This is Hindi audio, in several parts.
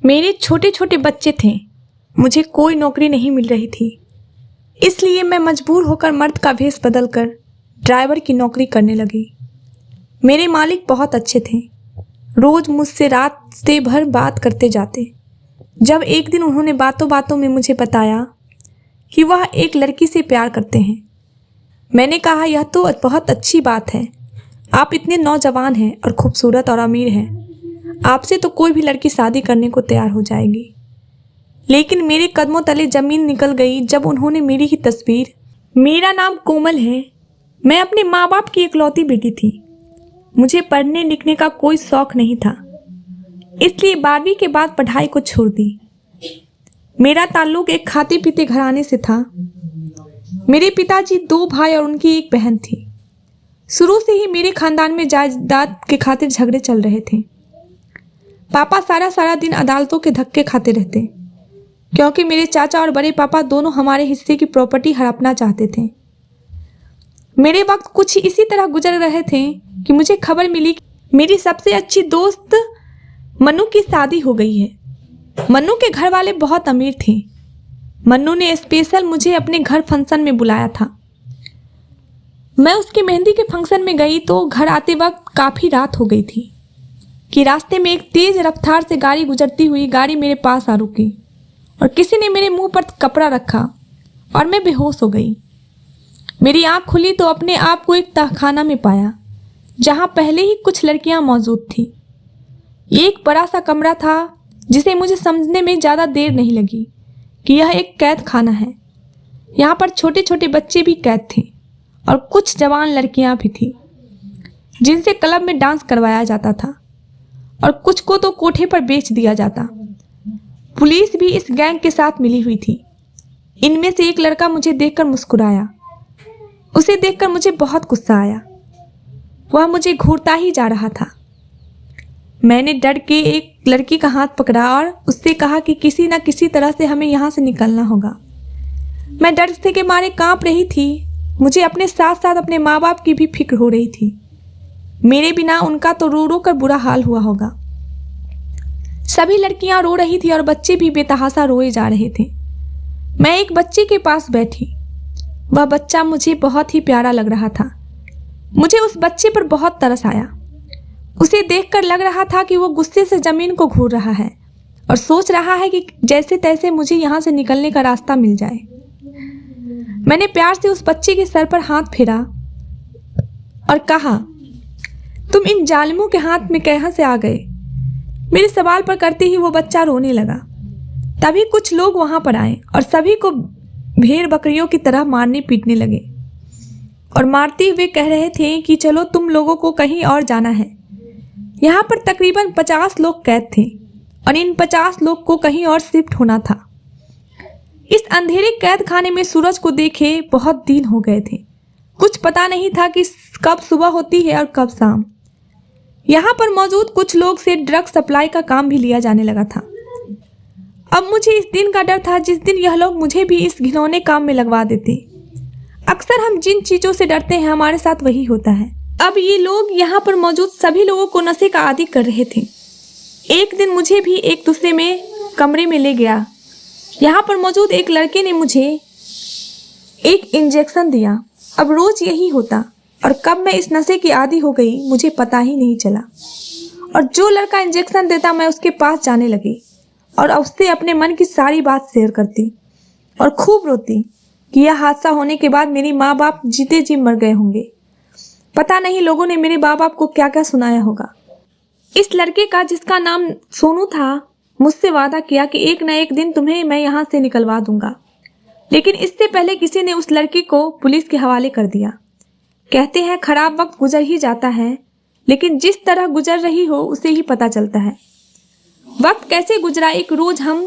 मेरे छोटे छोटे बच्चे थे, मुझे कोई नौकरी नहीं मिल रही थी, इसलिए मैं मजबूर होकर मर्द का भेष बदलकर ड्राइवर की नौकरी करने लगी। मेरे मालिक बहुत अच्छे थे, रोज़ मुझसे रात से भर बात करते जाते। जब एक दिन उन्होंने बातों बातों में मुझे बताया कि वह एक लड़की से प्यार करते हैं, मैंने कहा यह तो बहुत अच्छी बात है, आप इतने नौजवान हैं और खूबसूरत और अमीर हैं, आपसे तो कोई भी लड़की शादी करने को तैयार हो जाएगी। लेकिन मेरे कदमों तले ज़मीन निकल गई जब उन्होंने मेरी ही तस्वीर, मेरा नाम कोमल है, मैं अपने माँ बाप की इकलौती बेटी थी, मुझे पढ़ने लिखने का कोई शौक़ नहीं था, इसलिए 12वीं के बाद पढ़ाई को छोड़ दी। मेरा ताल्लुक़ एक खाते पीते घराने से था। मेरे पिताजी 2 भाई और उनकी एक बहन थी। शुरू से ही मेरे खानदान में जायदाद के खातिर झगड़े चल रहे थे। पापा सारा दिन अदालतों के धक्के खाते रहते, क्योंकि मेरे चाचा और बड़े पापा दोनों हमारे हिस्से की प्रॉपर्टी हड़पना चाहते थे। मेरे वक्त कुछ इसी तरह गुजर रहे थे कि मुझे खबर मिली कि मेरी सबसे अच्छी दोस्त मन्नू की शादी हो गई है। मन्नू के घर वाले बहुत अमीर थे। मन्नू ने स्पेशल मुझे अपने घर फंक्शन में बुलाया था। मैं उसकी मेहंदी के फंक्शन में गई तो घर आते वक्त काफ़ी रात हो गई थी कि रास्ते में एक तेज़ रफ्तार से गाड़ी गुजरती हुई गाड़ी मेरे पास आ रुकी और किसी ने मेरे मुंह पर कपड़ा रखा और मैं बेहोश हो गई। मेरी आंख खुली तो अपने आप को एक तहखाना में पाया, जहां पहले ही कुछ लड़कियां मौजूद थीं। एक बड़ा सा कमरा था जिसे मुझे समझने में ज़्यादा देर नहीं लगी कि यह एक कैद खाना है। यहाँ पर छोटे छोटे बच्चे भी कैद थे और कुछ जवान लड़कियाँ भी थीं जिनसे क्लब में डांस करवाया जाता था और कुछ को तो कोठे पर बेच दिया जाता। पुलिस भी इस गैंग के साथ मिली हुई थी। इनमें से एक लड़का मुझे देखकर मुस्कुराया। उसे देखकर मुझे बहुत गुस्सा आया। वह मुझे घूरता ही जा रहा था। मैंने डर के एक लड़की का हाथ पकड़ा और उससे कहा कि किसी न किसी तरह से हमें यहाँ से निकलना होगा। मैं डर से के मारे कांप रही थी। मुझे अपने साथ साथ अपने माँ बाप की भी फिक्र हो रही थी। मेरे बिना उनका तो रो रो कर बुरा हाल हुआ होगा। सभी लड़कियां रो रही थी और बच्चे भी बेतहाशा रोए जा रहे थे। मैं एक बच्चे के पास बैठी। वह बच्चा मुझे बहुत ही प्यारा लग रहा था। मुझे उस बच्चे पर बहुत तरस आया। उसे देखकर लग रहा था कि वो गुस्से से ज़मीन को घूर रहा है और सोच रहा है कि जैसे तैसे मुझे यहाँ से निकलने का रास्ता मिल जाए। मैंने प्यार से उस बच्चे के सर पर हाथ फेरा और कहा, तुम इन जालिमों के हाथ में कहाँ से आ गए? मेरे सवाल पर करते ही वो बच्चा रोने लगा। तभी कुछ लोग वहाँ पर आए और सभी को भेड़ बकरियों की तरह मारने पीटने लगे और मारते हुए कह रहे थे कि चलो तुम लोगों को कहीं और जाना है। यहाँ पर तकरीबन 50 लोग कैद थे और इन 50 लोग को कहीं और शिफ्ट होना था। इस अंधेरे कैद खाने में सूरज को देखे बहुत दिन हो गए थे। कुछ पता नहीं था कि कब सुबह होती है और कब शाम। यहाँ पर मौजूद कुछ लोग से ड्रग सप्लाई का काम भी लिया जाने लगा था। अब मुझे इस दिन का डर था जिस दिन यह लोग मुझे भी इस घिनौने काम में लगवा देते। अक्सर हम जिन चीज़ों से डरते हैं हमारे साथ वही होता है। अब ये लोग यहाँ पर मौजूद सभी लोगों को नशे का आदी कर रहे थे। एक दिन मुझे भी एक दूसरे में कमरे में ले गया। यहाँ पर मौजूद एक लड़के ने मुझे एक इंजेक्शन दिया। अब रोज़ यही होता और कब मैं इस नशे की आदी हो गई मुझे पता ही नहीं चला। और जो लड़का इंजेक्शन देता मैं उसके पास जाने लगी और उससे अपने मन की सारी बात शेयर करती और खूब रोती कि यह हादसा होने के बाद मेरी माँ बाप जीते जी मर गए होंगे। पता नहीं लोगों ने मेरे माँ बाप को क्या क्या सुनाया होगा। इस लड़के का, जिसका नाम सोनू था, मुझसे वादा किया कि एक न एक दिन तुम्हें मैं यहाँ से निकलवा दूंगा। लेकिन इससे पहले किसी ने उस लड़की को पुलिस के हवाले कर दिया। कहते हैं खराब वक्त गुजर ही जाता है, लेकिन जिस तरह गुजर रही हो उसे ही पता चलता है। वक्त कैसे गुजरा। एक रोज हम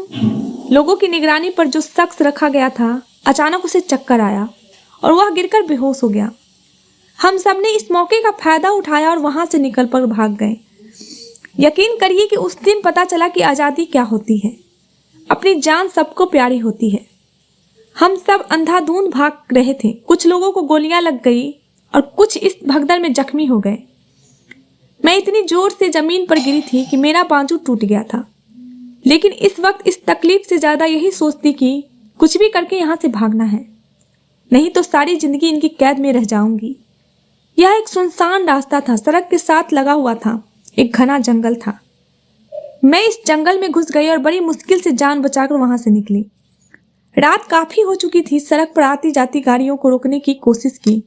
लोगों की निगरानी पर जो शख्स रखा गया था, अचानक उसे चक्कर आया और वह गिरकर बेहोश हो गया। हम सब ने इस मौके का फायदा उठाया और वहां से निकल कर भाग गए। यकीन करिए कि उस दिन पता चला कि आज़ादी क्या होती है। अपनी जान सबको प्यारी होती है। हम सब अंधाधुंध भाग रहे थे। कुछ लोगों को गोलियां लग गई और कुछ इस भगदड़ में जख्मी हो गए। मैं इतनी जोर से जमीन पर गिरी थी कि मेरा बाजू टूट गया था, लेकिन इस वक्त इस तकलीफ से ज़्यादा यही सोचती कि कुछ भी करके यहाँ से भागना है, नहीं तो सारी जिंदगी इनकी कैद में रह जाऊंगी। यह एक सुनसान रास्ता था, सड़क के साथ लगा हुआ था, एक घना जंगल था। मैं इस जंगल में घुस गई और बड़ी मुश्किल से जान बचाकर वहां से निकली। रात काफी हो चुकी थी। सड़क पर आती जाती गाड़ियों को रोकने की कोशिश की,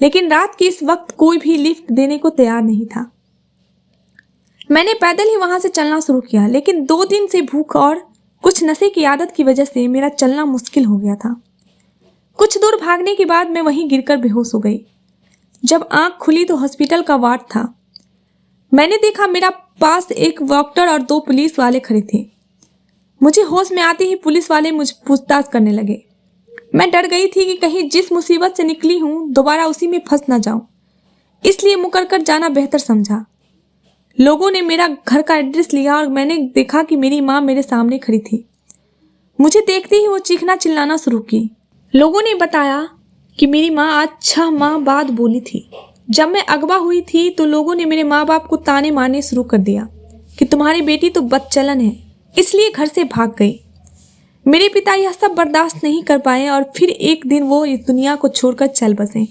लेकिन रात के इस वक्त कोई भी लिफ्ट देने को तैयार नहीं था। मैंने पैदल ही वहां से चलना शुरू किया, लेकिन 2 दिन से भूख और कुछ नशे की आदत की वजह से मेरा चलना मुश्किल हो गया था। कुछ दूर भागने के बाद मैं वहीं गिरकर बेहोश हो गई। जब आंख खुली तो हॉस्पिटल का वार्ड था। मैंने देखा मेरा पास एक डॉक्टर और 2 पुलिस वाले खड़े थे। मुझे होश में आते ही पुलिस वाले मुझे पूछताछ करने लगे। मैं डर गई थी कि कहीं जिस मुसीबत से निकली हूँ दोबारा उसी में फंस ना जाऊं, इसलिए मुकर कर जाना बेहतर समझा। लोगों ने मेरा घर का एड्रेस लिया और मैंने देखा कि मेरी माँ मेरे सामने खड़ी थी। मुझे देखते ही वो चीखना चिल्लाना शुरू की। लोगों ने बताया कि मेरी माँ आज 6 माह बाद बोली थी। जब मैं अगवा हुई थी तो लोगों ने मेरे माँ बाप को ताने मारने शुरू कर दिया कि तुम्हारी बेटी तो बदचलन है, इसलिए घर से भाग गई। मेरे पिता यह सब बर्दाश्त नहीं कर पाए और फिर एक दिन वो इस दुनिया को छोड़कर चल बसे।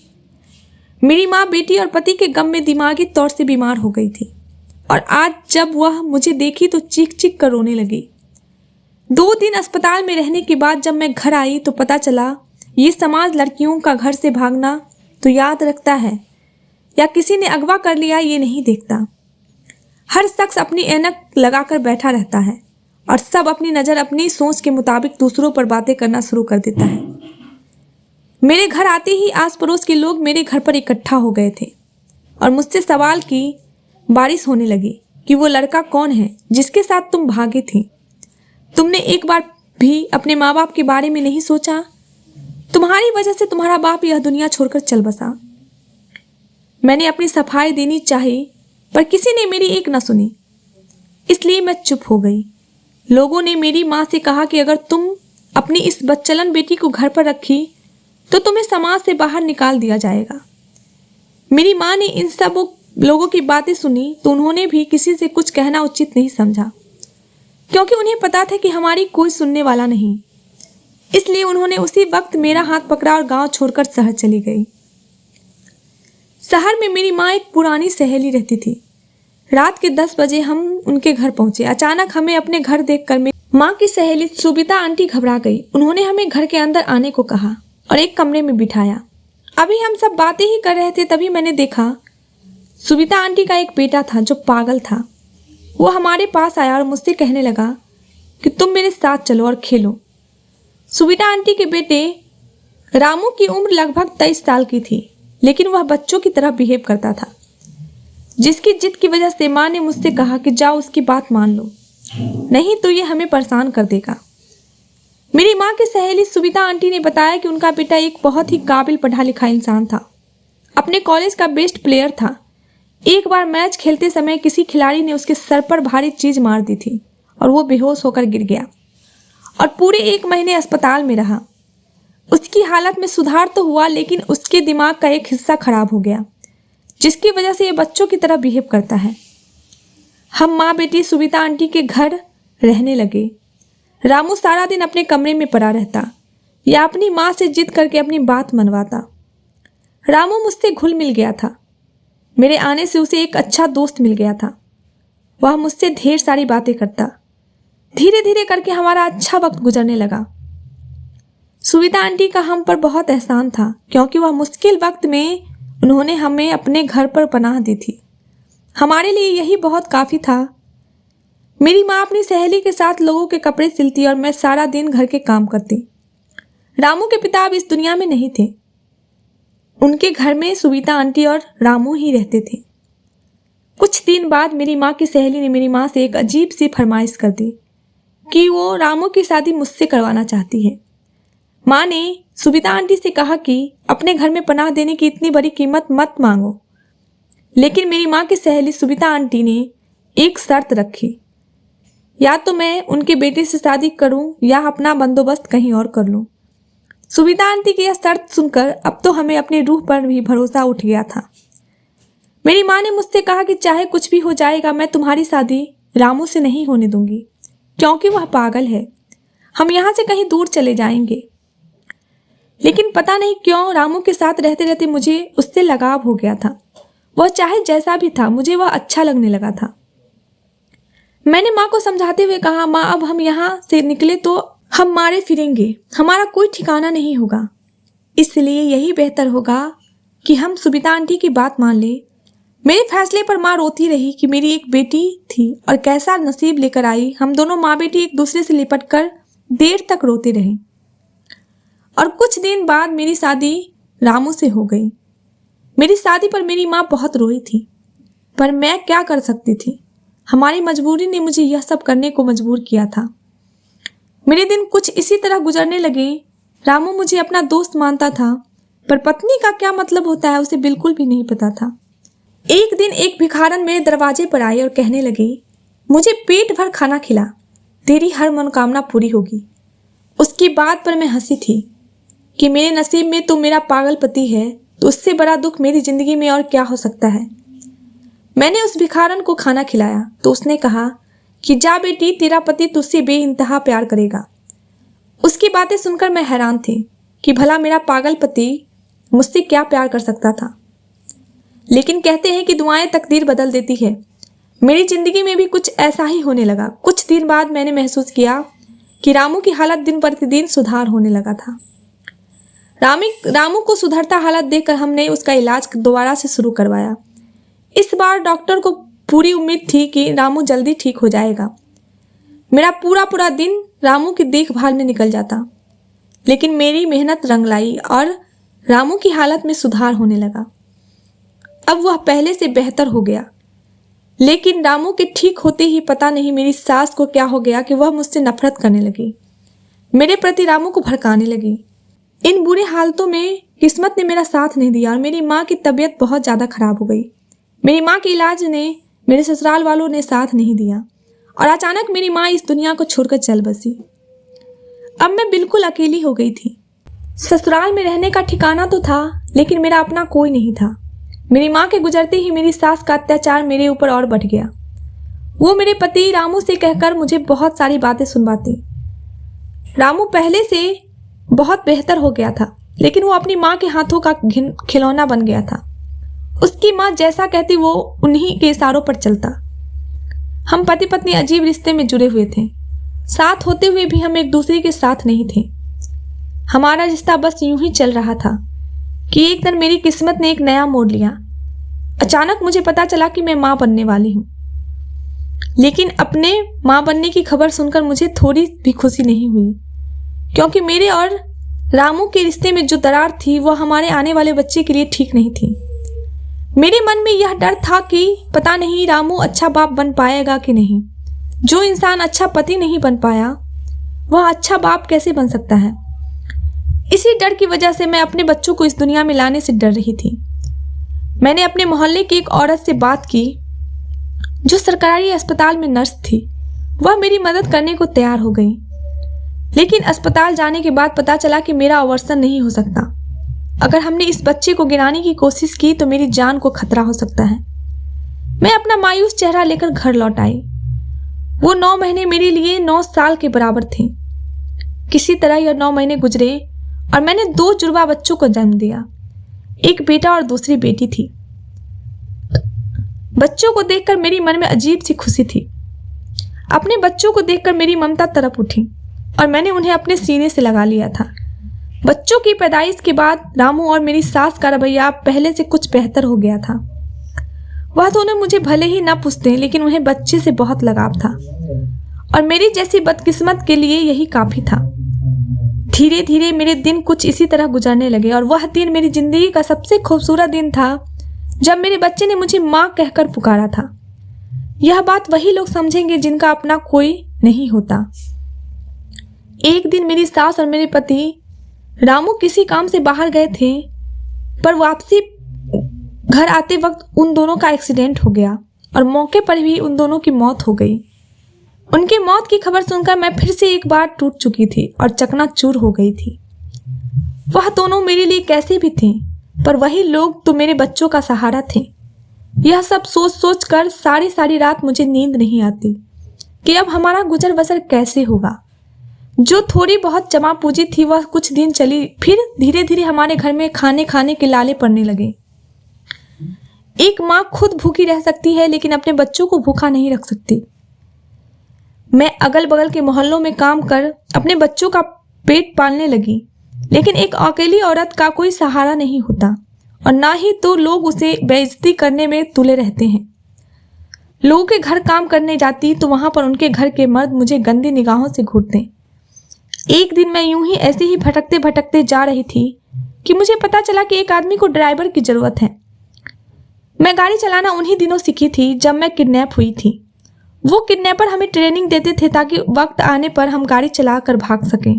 मेरी माँ बेटी और पति के गम में दिमागी तौर से बीमार हो गई थी और आज जब वह मुझे देखी तो चीख चीख कर रोने लगी। 2 दिन अस्पताल में रहने के बाद जब मैं घर आई तो पता चला ये समाज लड़कियों का घर से भागना तो याद रखता है या किसी ने अगवा कर लिया ये नहीं देखता। हर शख्स अपनी ऐनक लगाकर बैठा रहता है और सब अपनी नज़र अपनी सोच के मुताबिक दूसरों पर बातें करना शुरू कर देता है। मेरे घर आते ही आस पड़ोस के लोग मेरे घर पर इकट्ठा हो गए थे और मुझसे सवाल की बारिश होने लगी कि वो लड़का कौन है जिसके साथ तुम भागी थी। तुमने एक बार भी अपने माँ बाप के बारे में नहीं सोचा? तुम्हारी वजह से तुम्हारा बाप यह दुनिया छोड़कर चल बसा। मैंने अपनी सफाई देनी चाही पर किसी ने मेरी एक न सुनी, इसलिए मैं चुप हो गई। लोगों ने मेरी माँ से कहा कि अगर तुम अपनी इस बदचलन बेटी को घर पर रखी तो तुम्हें समाज से बाहर निकाल दिया जाएगा। मेरी माँ ने इन सब लोगों की बातें सुनी तो उन्होंने भी किसी से कुछ कहना उचित नहीं समझा, क्योंकि उन्हें पता था कि हमारी कोई सुनने वाला नहीं। इसलिए उन्होंने उसी वक्त मेरा हाथ पकड़ा और गांव छोड़कर शहर चली गई। शहर में मेरी माँ एक पुरानी सहेली रहती थी। रात के 10 बजे हम उनके घर पहुंचे। अचानक हमें अपने घर देखकर मेरी माँ की सहेली सुबिता आंटी घबरा गई। उन्होंने हमें घर के अंदर आने को कहा और एक कमरे में बिठाया। अभी हम सब बातें ही कर रहे थे तभी मैंने देखा सुबिता आंटी का एक बेटा था जो पागल था। वो हमारे पास आया और मुझसे कहने लगा कि तुम मेरे साथ चलो और खेलो। सुबिता आंटी के बेटे रामू की उम्र लगभग 23 साल की थी, लेकिन वह बच्चों की तरह बिहेव करता था, जिसकी जिद की वजह से माँ ने मुझसे कहा कि जाओ उसकी बात मान लो, नहीं तो ये हमें परेशान कर देगा। मेरी माँ की सहेली सुबिता आंटी ने बताया कि उनका बेटा एक बहुत ही काबिल पढ़ा लिखा इंसान था, अपने कॉलेज का बेस्ट प्लेयर था। एक बार मैच खेलते समय किसी खिलाड़ी ने उसके सर पर भारी चीज मार दी थी और वो बेहोश होकर गिर गया और पूरे 1 महीने अस्पताल में रहा। उसकी हालत में सुधार तो हुआ, लेकिन उसके दिमाग का एक हिस्सा खराब हो गया, जिसकी वजह से ये बच्चों की तरह बिहेव करता है। हम माँ बेटी सुबिता आंटी के घर रहने लगे। रामू सारा दिन अपने कमरे में पड़ा रहता या अपनी माँ से जिद करके अपनी बात मनवाता। रामू मुझसे घुल मिल गया था। मेरे आने से उसे एक अच्छा दोस्त मिल गया था। वह मुझसे ढेर सारी बातें करता। धीरे धीरे करके हमारा अच्छा वक्त गुजरने लगा। सुबिता आंटी का हम पर बहुत एहसान था, क्योंकि वह मुश्किल वक्त में उन्होंने हमें अपने घर पर पनाह दी थी। हमारे लिए यही बहुत काफ़ी था। मेरी माँ अपनी सहेली के साथ लोगों के कपड़े सिलती और मैं सारा दिन घर के काम करती। रामू के पिता अब इस दुनिया में नहीं थे। उनके घर में सुबिता आंटी और रामू ही रहते थे। कुछ दिन बाद मेरी माँ की सहेली ने मेरी माँ से एक अजीब सी फरमाइश कर दी कि वो रामू की शादी मुझसे करवाना चाहती है। माँ ने सुबिता आंटी से कहा कि अपने घर में पनाह देने की इतनी बड़ी कीमत मत मांगो, लेकिन मेरी माँ की सहेली सुबिता आंटी ने एक शर्त रखी, या तो मैं उनके बेटे से शादी करूं या अपना बंदोबस्त कहीं और कर लूं। सुबिता आंटी की यह शर्त सुनकर अब तो हमें अपनी रूह पर भी भरोसा उठ गया था। मेरी माँ ने मुझसे कहा कि चाहे कुछ भी हो जाएगा, मैं तुम्हारी शादी रामू से नहीं होने दूंगी, क्योंकि वह पागल है। हम यहाँ से कहीं दूर चले जाएंगे। लेकिन पता नहीं क्यों रामू के साथ रहते रहते मुझे उससे लगाव हो गया था। वह चाहे जैसा भी था, मुझे वह अच्छा लगने लगा था। मैंने माँ को समझाते हुए कहा, माँ अब हम यहाँ से निकले तो हम मारे फिरेंगे, हमारा कोई ठिकाना नहीं होगा। इसलिए यही बेहतर होगा कि हम सुबिता आंटी की बात मान लें। मेरे फैसले पर माँ रोती रही कि मेरी एक बेटी थी और कैसा नसीब लेकर आई। हम दोनों माँ बेटी एक दूसरे से लिपट कर देर तक रोते रहे। और कुछ दिन बाद मेरी शादी रामू से हो गई। मेरी शादी पर मेरी माँ बहुत रोई थी, पर मैं क्या कर सकती थी। हमारी मजबूरी ने मुझे यह सब करने को मजबूर किया था। मेरे दिन कुछ इसी तरह गुजरने लगे। रामू मुझे अपना दोस्त मानता था, पर पत्नी का क्या मतलब होता है उसे बिल्कुल भी नहीं पता था। एक दिन एक भिखारन मेरे दरवाजे पर आई और कहने लगी, मुझे पेट भर खाना खिला, तेरी हर मनोकामना पूरी होगी। उसकी बात पर मैं हंसी थी कि मेरे नसीब में तो मेरा पागल पति है, तो उससे बड़ा दुख मेरी जिंदगी में और क्या हो सकता है। मैंने उस भिखारन को खाना खिलाया तो उसने कहा कि जा बेटी, तेरा पति तुझसे बेइंतहा प्यार करेगा। उसकी बातें सुनकर मैं हैरान थी कि भला मेरा पागल पति मुझसे क्या प्यार कर सकता था। लेकिन कहते हैं कि दुआएं तकदीर बदल देती है। मेरी जिंदगी में भी कुछ ऐसा ही होने लगा। कुछ दिन बाद मैंने महसूस किया कि रामू की हालत दिन प्रतिदिन सुधार होने लगा था। रामू को सुधरता हालत देखकर हमने उसका इलाज दोबारा से शुरू करवाया। इस बार डॉक्टर को पूरी उम्मीद थी कि रामू जल्दी ठीक हो जाएगा। मेरा पूरा दिन रामू की देखभाल में निकल जाता, लेकिन मेरी मेहनत रंग लाई और रामू की हालत में सुधार होने लगा। अब वह पहले से बेहतर हो गया। लेकिन रामू के ठीक होते ही पता नहीं मेरी सास को क्या हो गया कि वह मुझसे नफरत करने लगी, मेरे प्रति रामू को भड़काने लगी। इन बुरे हालतों में किस्मत ने मेरा साथ नहीं दिया और मेरी माँ की तबीयत बहुत ज़्यादा खराब हो गई। मेरी माँ के इलाज ने मेरे ससुराल वालों ने साथ नहीं दिया और अचानक मेरी माँ इस दुनिया को छोड़कर चल बसी। अब मैं बिल्कुल अकेली हो गई थी। ससुराल में रहने का ठिकाना तो था, लेकिन मेरा अपना कोई नहीं था। मेरी माँ के गुजरते ही मेरी सास का अत्याचार मेरे ऊपर और बढ़ गया। वो मेरे पति रामू से कहकर मुझे बहुत सारी बातें सुनवाती। रामू पहले से बहुत बेहतर हो गया था, लेकिन वो अपनी माँ के हाथों का खिलौना बन गया था। उसकी माँ जैसा कहती वो उन्हीं के इशारों पर चलता। हम पति पत्नी अजीब रिश्ते में जुड़े हुए थे। साथ होते हुए भी हम एक दूसरे के साथ नहीं थे। हमारा रिश्ता बस यूं ही चल रहा था कि एक दिन मेरी किस्मत ने एक नया मोड़ लिया। अचानक मुझे पता चला कि मैं माँ बनने वाली हूँ। लेकिन अपने माँ बनने की खबर सुनकर मुझे थोड़ी भी खुशी नहीं हुई, क्योंकि मेरे और रामू के रिश्ते में जो दरार थी वह हमारे आने वाले बच्चे के लिए ठीक नहीं थी। मेरे मन में यह डर था कि पता नहीं रामू अच्छा बाप बन पाएगा कि नहीं। जो इंसान अच्छा पति नहीं बन पाया, वह अच्छा बाप कैसे बन सकता है। इसी डर की वजह से मैं अपने बच्चों को इस दुनिया में लाने से डर रही थी। मैंने अपने मोहल्ले की एक औरत से बात की जो सरकारी अस्पताल में नर्स थी। वह मेरी मदद करने को तैयार हो गई, लेकिन अस्पताल जाने के बाद पता चला कि मेरा अवर्सन नहीं हो सकता। अगर हमने इस बच्चे को गिराने की कोशिश की तो मेरी जान को खतरा हो सकता है। मैं अपना मायूस चेहरा लेकर घर लौट आई। वो 9 महीने मेरे लिए 9 साल के बराबर थे। किसी तरह यह 9 महीने गुजरे और मैंने 2 जुड़वा बच्चों को जन्म दिया। एक बेटा और दूसरी बेटी थी। बच्चों को देखकर मेरी मन में अजीब सी खुशी थी। अपने बच्चों को देखकर मेरी ममता तड़प उठी और मैंने उन्हें अपने सीने से लगा लिया था। बच्चों की पैदाइश के बाद रामू और मेरी सास का रवैया पहले से कुछ बेहतर हो गया था। वह दोनों मुझे भले ही ना पूछते, लेकिन उन्हें बच्चे से बहुत लगाव था और मेरी जैसी बदकिस्मत के लिए यही काफी था। धीरे धीरे मेरे दिन कुछ इसी तरह गुजरने लगे और वह दिन मेरी जिंदगी का सबसे खूबसूरत दिन था जब मेरे बच्चे ने मुझे माँ कहकर पुकारा था। यह बात वही लोग समझेंगे जिनका अपना कोई नहीं होता। एक दिन मेरी सास और मेरे पति रामू किसी काम से बाहर गए थे, पर वापसी घर आते वक्त उन दोनों का एक्सीडेंट हो गया और मौके पर ही उन दोनों की मौत हो गई। उनकी मौत की खबर सुनकर मैं फिर से एक बार टूट चुकी थी और चकनाचूर हो गई थी। वह दोनों मेरे लिए कैसे भी थे, पर वही लोग तो मेरे बच्चों का सहारा थे। यह सब सोच सोच कर सारी रात मुझे नींद नहीं आती। कि अब हमारा गुजर बसर कैसे होगा। जो थोड़ी बहुत जमा पूंजी थी वह कुछ दिन चली, फिर धीरे धीरे हमारे घर में खाने के लाले पड़ने लगे। एक माँ खुद भूखी रह सकती है लेकिन अपने बच्चों को भूखा नहीं रख सकती। मैं अगल बगल के मोहल्लों में काम कर अपने बच्चों का पेट पालने लगी, लेकिन एक अकेली औरत का कोई सहारा नहीं होता और ना ही तो लोग उसे बेइज्जती करने में तुले रहते हैं। लोगों के घर काम करने जाती तो वहां पर उनके घर के मर्द मुझे गंदी निगाहों से घूरते। एक दिन मैं यूं ही ऐसे ही भटकते भटकते जा रही थी कि मुझे पता चला कि एक आदमी को ड्राइवर की जरूरत है। मैं गाड़ी चलाना उन्हीं दिनों सीखी थी जब मैं किडनैप हुई थी। वो किडनैपर हमें ट्रेनिंग देते थे ताकि वक्त आने पर हम गाड़ी चला कर भाग सकें।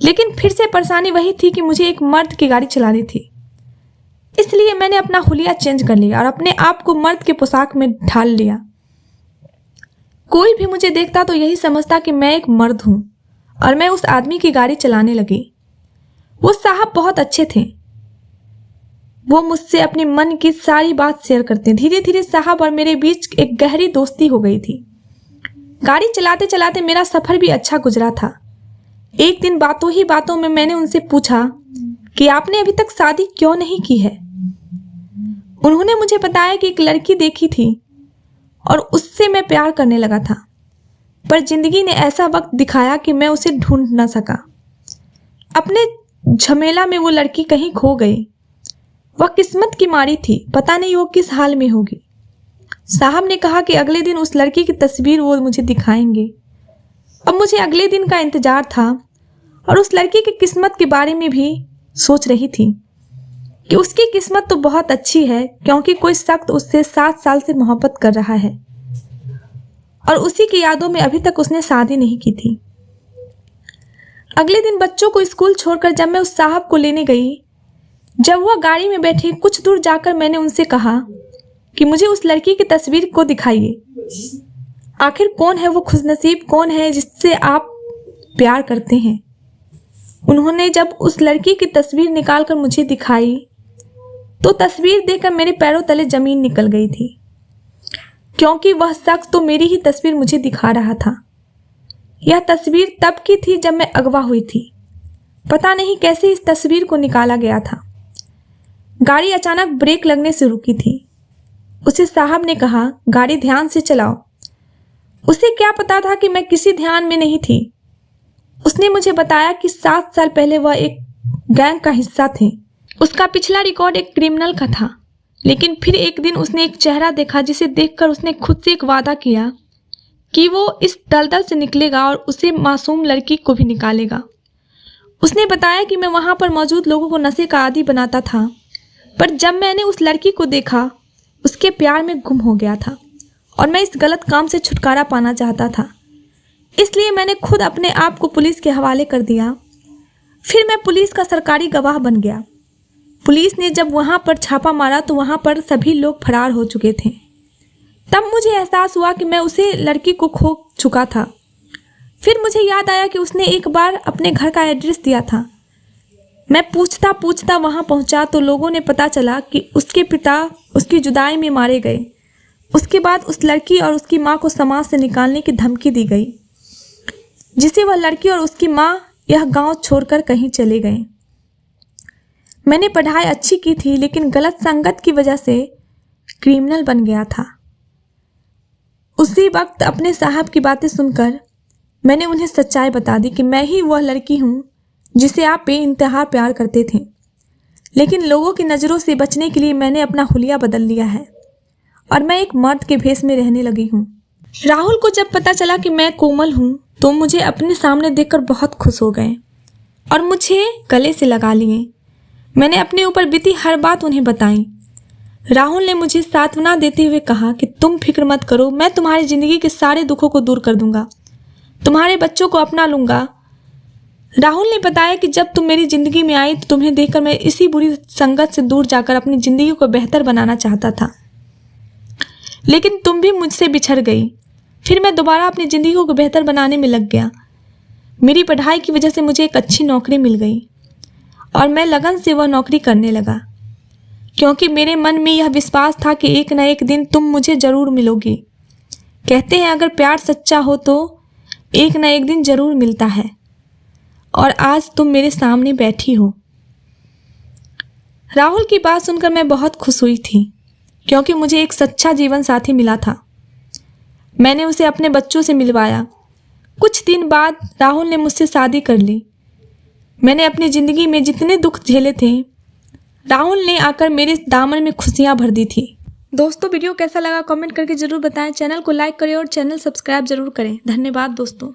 लेकिन फिर से परेशानी वही थी कि मुझे एक मर्द की गाड़ी चलानी थी। इसलिए मैंने अपना हुलिया चेंज कर लिया और अपने आप को मर्द के पोशाक में ढाल लिया। कोई भी मुझे देखता तो यही समझता कि मैं एक मर्द हूं और मैं उस आदमी की गाड़ी चलाने लगी। वो साहब बहुत अच्छे थे। वो मुझसे अपने मन की सारी बात शेयर करते। धीरे धीरे साहब और मेरे बीच एक गहरी दोस्ती हो गई थी। गाड़ी चलाते चलाते मेरा सफर भी अच्छा गुजरा था। एक दिन बातों ही बातों में मैंने उनसे पूछा कि आपने अभी तक शादी क्यों नहीं की है। उन्होंने मुझे बताया कि एक लड़की देखी थी और उससे मैं प्यार करने लगा था, पर जिंदगी ने ऐसा वक्त दिखाया कि मैं उसे ढूंढ न सका। अपने झमेला में वो लड़की कहीं खो गई। वह किस्मत की मारी थी, पता नहीं वो किस हाल में होगी। साहब ने कहा कि अगले दिन उस लड़की की तस्वीर वो मुझे दिखाएंगे। अब मुझे अगले दिन का इंतजार था और उस लड़की की किस्मत के बारे में भी सोच रही थी कि उसकी किस्मत तो बहुत अच्छी है क्योंकि कोई शख्स उससे 7 साल से मोहब्बत कर रहा है और उसी की यादों में अभी तक उसने शादी नहीं की थी। अगले दिन बच्चों को स्कूल छोड़कर जब मैं उस साहब को लेने गई, जब वह गाड़ी में बैठे, कुछ दूर जाकर मैंने उनसे कहा कि मुझे उस लड़की की तस्वीर को दिखाइए। आखिर कौन है वो खुशनसीब, कौन है जिससे आप प्यार करते हैं। उन्होंने जब उस लड़की की तस्वीर निकालकर मुझे दिखाई तो तस्वीर देखकर मेरे पैरों तले जमीन निकल गई थी, क्योंकि वह शख्स तो मेरी ही तस्वीर मुझे दिखा रहा था। यह तस्वीर तब की थी जब मैं अगवा हुई थी। पता नहीं कैसे इस तस्वीर को निकाला गया था। गाड़ी अचानक ब्रेक लगने से रुकी थी। उसे साहब ने कहा, गाड़ी ध्यान से चलाओ। उसे क्या पता था कि मैं किसी ध्यान में नहीं थी। उसने मुझे बताया कि 7 साल पहले वह एक गैंग का हिस्सा थे। उसका पिछला रिकॉर्ड एक क्रिमिनल का था, लेकिन फिर एक दिन उसने एक चेहरा देखा जिसे देखकर उसने खुद से एक वादा किया कि वो इस दलदल से निकलेगा और उसे मासूम लड़की को भी निकालेगा। उसने बताया कि मैं वहाँ पर मौजूद लोगों को नशे का आदी बनाता था, पर जब मैंने उस लड़की को देखा उसके प्यार में गुम हो गया था और मैं इस गलत काम से छुटकारा पाना चाहता था। इसलिए मैंने खुद अपने आप को पुलिस के हवाले कर दिया। फिर मैं पुलिस का सरकारी गवाह बन गया। पुलिस ने जब वहाँ पर छापा मारा तो वहाँ पर सभी लोग फरार हो चुके थे। तब मुझे एहसास हुआ कि मैं उसे लड़की को खो चुका था। फिर मुझे याद आया कि उसने एक बार अपने घर का एड्रेस दिया था। मैं पूछता पूछता वहाँ पहुँचा तो लोगों ने पता चला कि उसके पिता उसकी जुदाई में मारे गए। उसके बाद उस लड़की और उसकी माँ को समाज से निकालने की धमकी दी गई, जिसे वह लड़की और उसकी माँ यह गांव छोड़कर कहीं चले गए। मैंने पढ़ाई अच्छी की थी, लेकिन गलत संगत की वजह से क्रिमिनल बन गया था। उसी वक्त अपने साहब की बातें सुनकर मैंने उन्हें सच्चाई बता दी कि मैं ही वह लड़की हूँ जिसे आप बेइंतहा प्यार करते थे। लेकिन लोगों की नज़रों से बचने के लिए मैंने अपना हुलिया बदल लिया है और मैं एक मर्द के भेष में रहने लगी हूँ। राहुल को जब पता चला कि मैं कोमल हूँ तो मुझे अपने सामने देखकर बहुत खुश हो गए और मुझे गले से लगा लिए। मैंने अपने ऊपर बीती हर बात उन्हें बताई। राहुल ने मुझे सांत्वना देते हुए कहा कि तुम फिक्र मत करो, मैं तुम्हारी ज़िंदगी के सारे दुखों को दूर कर दूंगा, तुम्हारे बच्चों को अपना लूँगा। राहुल ने बताया कि जब तुम मेरी ज़िंदगी में आई तो तुम्हें देखकर मैं इसी बुरी संगत से दूर जाकर अपनी ज़िंदगी को बेहतर बनाना चाहता था, लेकिन तुम भी मुझसे बिछड़ गई। फिर मैं दोबारा अपनी ज़िंदगी को बेहतर बनाने में लग गया। मेरी पढ़ाई की वजह से मुझे एक अच्छी नौकरी मिल गई और मैं लगन से वह नौकरी करने लगा, क्योंकि मेरे मन में यह विश्वास था कि एक न एक दिन तुम मुझे ज़रूर मिलोगी। कहते हैं अगर प्यार सच्चा हो तो एक ना एक दिन ज़रूर मिलता है, और आज तुम मेरे सामने बैठी हो। राहुल की बात सुनकर मैं बहुत खुश हुई थी, क्योंकि मुझे एक सच्चा जीवन साथी मिला था। मैंने उसे अपने बच्चों से मिलवाया। कुछ दिन बाद राहुल ने मुझसे शादी कर ली। मैंने अपनी ज़िंदगी में जितने दुख झेले थे, राहुल ने आकर मेरे दामन में खुशियाँ भर दी थी। दोस्तों, वीडियो कैसा लगा कमेंट करके ज़रूर बताएं। चैनल को लाइक करें और चैनल सब्सक्राइब ज़रूर करें। धन्यवाद दोस्तों।